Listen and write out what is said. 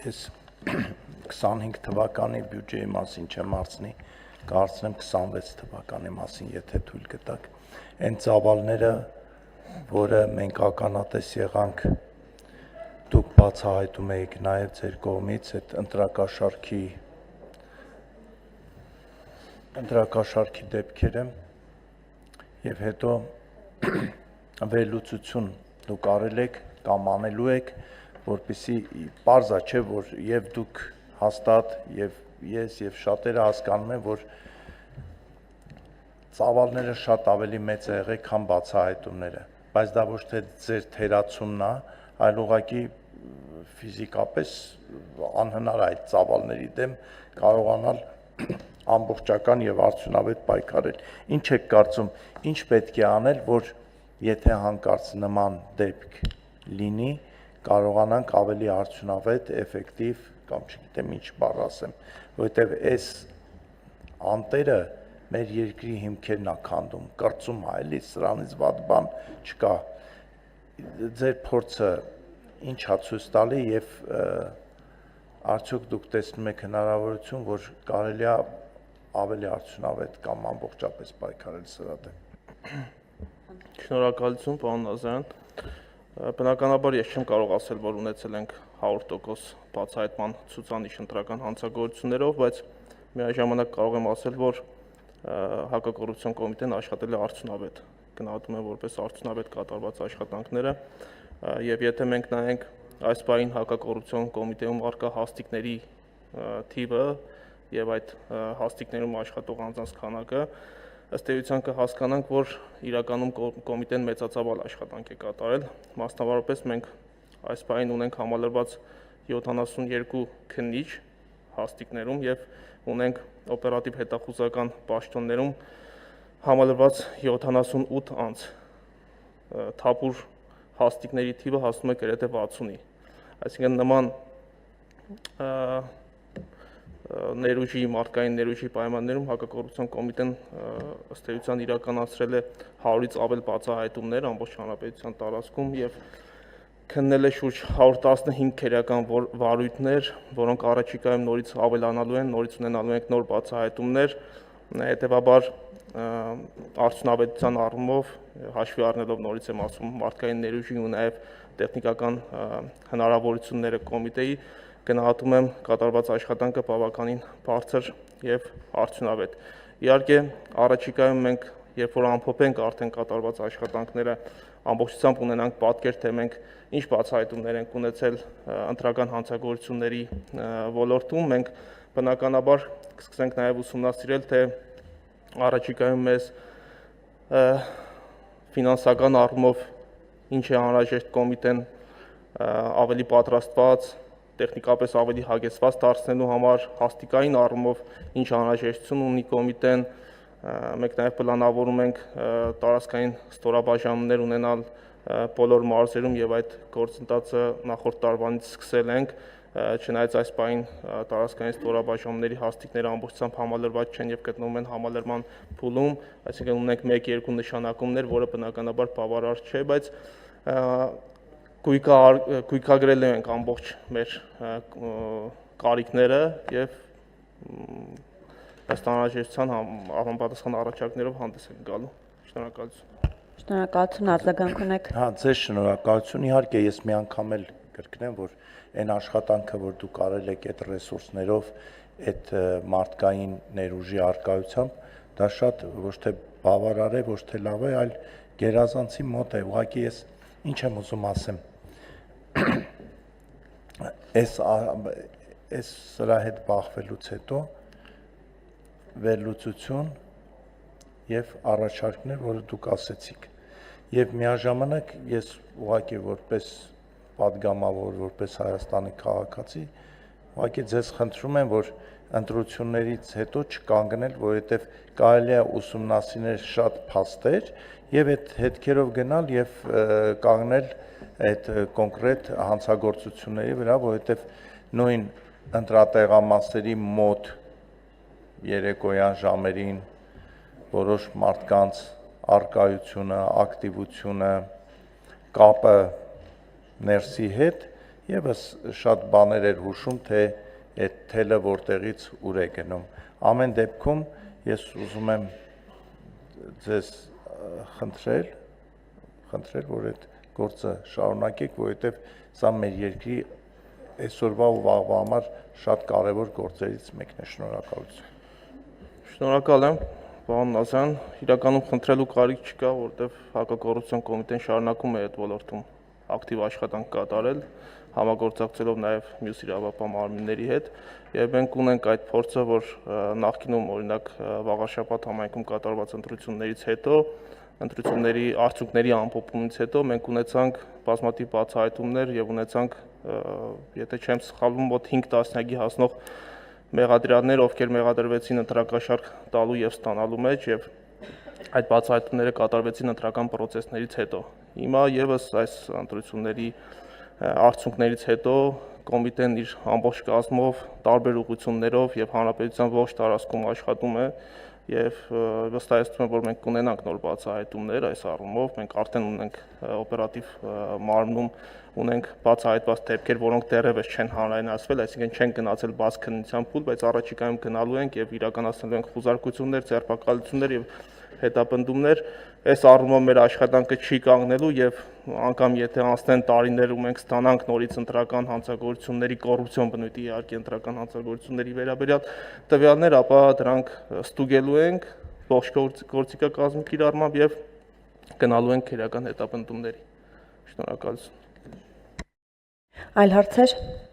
Ես 25 թվականի բյուջեի մասին չեմ հարցնի, կարծեմ 26 թվականի մասին, եթե թույլ կտաք, այն ծավալները, որը մենք ականատես եղանք, դուք բացահայտում եք նաև ձեր կողմից այդ ընտրակաշարքի դեպքերը եւ հետո վերլուծություն դուք արել եք կամ անելու եք, որպեսզի պարզա չէ, որ եւ դուք հաստատ եւ ես եւ շատերը հասկանում են, որ ծավալները շատ ավելի մեծ է եղել, քան բացահայտումները, բայց դա ոչ թե ձեր թերացումն է, այլ ուղղակի ֆիզիկապես անհնար է այդ ծավալների դեմ կարողանալ ամբողջական եւ արդյունավետ պայքարել։ Ինչ եք կարծում, ինչ պետք է անել, որ եթե հանկարծ նման դեպք լինի, կարողանանք ավելի արդյունավետ, էֆեկտիվ կամ չգիտեմ ինչ բառ ասեմ, որովհետեւ այս անտերը մեր երկրի հիմքերն է քանդում, կրծում է, էլի սրանից վատ բան չկա։ Ձեր փորձը ինչ է ցույց տալի եւ արդյոք դուք տեսնում եք հնարավորություն, որ կարելի է ավելի արդյունավետ կամ ամբողջապես պայքարել սրա դեմ։ Շնորհակալություն, պարոն Նազարյան։ Բնականաբար ես չեմ կարող ասել, որ ունեցել ենք 100% բացահայտման ցուցանիշ ընտրական հանցագործություններով, բայց միաժամանակ կարող եմ ասել, որ հակակոռուպցիոն կոմիտեն աշխատել է արդյունավետ, գնահատում եմ որպես արդյունավետ կատարված աշխատանքները, եւ եթե մենք նայենք այս բային հակակոռուպցիոն կոմիտեում առկա հաստիկների թիվը եւ այդ հաստիկներում աշխատող անձանց քանակը, ըստ էության կհասկանանք, որ իրականում կոմիտեն մեծածավալ աշխատանք է կատարել, մասնավորապես մենք այս բային ունենք համալրված 72 քննիչ հաստիկներում եւ ունենք օպերատիվ հետախուզական պաշտոններում համալրված 78 անձ, թափուր հաստիկների թիվը հասնում է գրեթե 60-ի, այսինքն նման ներուժի, մարդկային ներուժի պայմաններում հակակոռուպցիոն կոմիտեն ըստ էության իրականացրել է 100-ից ավել բացահայտումներ ամբողջ հանրապետության տարածքում եւ քննել է շուրջ 115 քերական վարույթներ, որոնք առաջիկայում նորից ավելանալու են, նորից ունենալու ենք նոր բացահայտումներ, հետեւաբար արդյունավետության առումով հաշվի առնելով նորից եմ ասում մարդկային ներուժի ու նաեւ տեխնիկական հնարավորությունները կոմիտեի գնահատում եմ կատարված աշխատանքը բավականին բարձր եւ արդյունավետ։ Իհարկե, առաջիկայում մենք երբ որ ամփոփենք արդեն կատարված աշխատանքները, ամբողջությամբ ունենանք պատկեր, թե մենք ինչ բացահայտումներ ենք ունեցել ընտրական հանցագործությունների ոլորտում, մենք բնականաբար կսկսենք նաեւ ուսումնասիրել, թե առաջիկայում մեզ ֆինանսական առումով ինչ է անհրաժեշտ կոմիտեն ավելի պատրաստված, տեխնիկապես ավելի հագեցված դարձնելու համար, հաստիկային առումով ինչ անհրաժեշտություն ունի կոմիտեն, մենք նաև պլանավորում ենք տարածքային ստորաբաժանումներ ունենալ բոլոր մարզերում եւ այդ գործընթացը նախորդ տարվանից սկսել ենք, չնայած այս պահին տարածքային ստորաբաժանումների հաստիկները ամբողջությամբ համալրված չեն եւ գտնվում են համալրման փուլում, այսինքն ունենք 1-2 նշանակումներ, որը բնականաբար բավարար չէ, բայց գույքագրել ենք ամբողջ մեր կարիքները եւ ըստ անհրաժեշտության համապատասխան առաջարկներով հանդես ենք գալու։ Շնորհակալություն։ Շնորհակալություն, արձագանք ունեք։ Հա, ձեր շնորհակալություն, իհարկե ես մի անգամ էլ կրկնեմ, որ այն աշխատանքը, որ դուք արել եք այդ ռեսուրսներով, այդ մարդկային ներուժի արկայությամբ, դա շատ ոչ թե բավարար է, ոչ թե լավ է, այլ գերազանցի մոտ է, ուղղակի ես ինչ եմ ուզում ասեմ, այս սրա հետ բախվելուց հետո վերլուծություն եւ առաջարկներ, որը դուք ասեցիք, եւ միաժամանակ ես ուղղակի որպես պատգամավոր, որպես Հայաստանի քաղաքացի, ուղղակի ձեզ խնդրում եմ, որ ընտրություններից հետո չկանգնել, որովհետեւ կարելի է ուսումնասիրել շատ փաստեր եւ այդ հետքերով գնալ եւ կանգնել այդ կոնկրետ հանցագործությունների վրա, որովհետեւ նույն ընտրատեղամասերի մոտ երեկոյան ժամերին որոշ մարդկանց արկայությունը, ակտիվությունը, կապը ներսի հետ Եվս շատ բաներ էր հուշում, թե այդ թելը որտեղից ուր է գնում։ Ամեն դեպքում ես ուզում եմ ձեզ խնդրել, որ այդ գործը շարունակեք, որովհետև սա մեր երկրի այսօրվա ու վաղվա համար շատ կարևոր գործերից մեկն է։ Շնորհակալություն։ Շնորհակալ եմ, պարոն Նազարյան, իրականում խնդրելու կարիք չկա, որովհետև հակակոռուպցիոն կոմիտեն շարունակում է այդ ոլորտում ակտիվ աշխատանք կատարել, համագործակցելով նաև մյուս իրավապահ մարմինների հետ, եւ մենք ունենք այդ փորձը, որ նախկինում օրինակ Վաղաշապատ համայնքում կատարված ընտրություններից հետո, ընտրությունների արդյունքների ամփոփումից հետո մենք ունեցանք բազմաթիվ բացահայտումներ եւ ունեցանք, եթե չեմ սխալվում, մոտ 5 տասնյակի հասնող մեղադրյալներ, ովքեր մեղադրվեցին ընտրակաշառք տալու եւ ստանալու մեջ եւ այդ բացահայտումները կատարվեցին ընտրական process-ներից հետո։ Հիմա եւս այս ընտրությունների արդյունքներից հետո կոմիտեն իր ամբողջ կազմով, տարբեր ուղղություններով եւ հանրապետության ողջ տարածքում աշխատում է եւ վստահեցնում եմ, որ մենք կունենանք նոր բացահայտումներ այս առումով, մենք արդեն ունենք օպերատիվ մարմնում ունենք բացահայտված դեպքեր, որոնք դեռևս չեն հանրայնացվել, այսինքն չեն գնացել բաց քննության փուլ, բայց առաջիկայում գնալու ենք եւ իրականացնելու ենք խուզարկություններ, ձերբակալություններ եւ հետապնդումներ։ Այս առումով մեր աշխատանքը չի կանգնելու եւ անգամ եթե անցնեն տարիներ ու մենք ստանանք նորից ընտրական հանցագործությունների կոռուպցիոն բնույթի իհարկե ընտրական հանցագործությունների վերաբերյալ տվյալներ, ապա դրանք ստուգելու ենք ողջ գործիքակազմի կիրառմամբ եւ գնալու ենք քրեական հետապնդումների։ Շնորհակալություն։ Այլ հարցեր։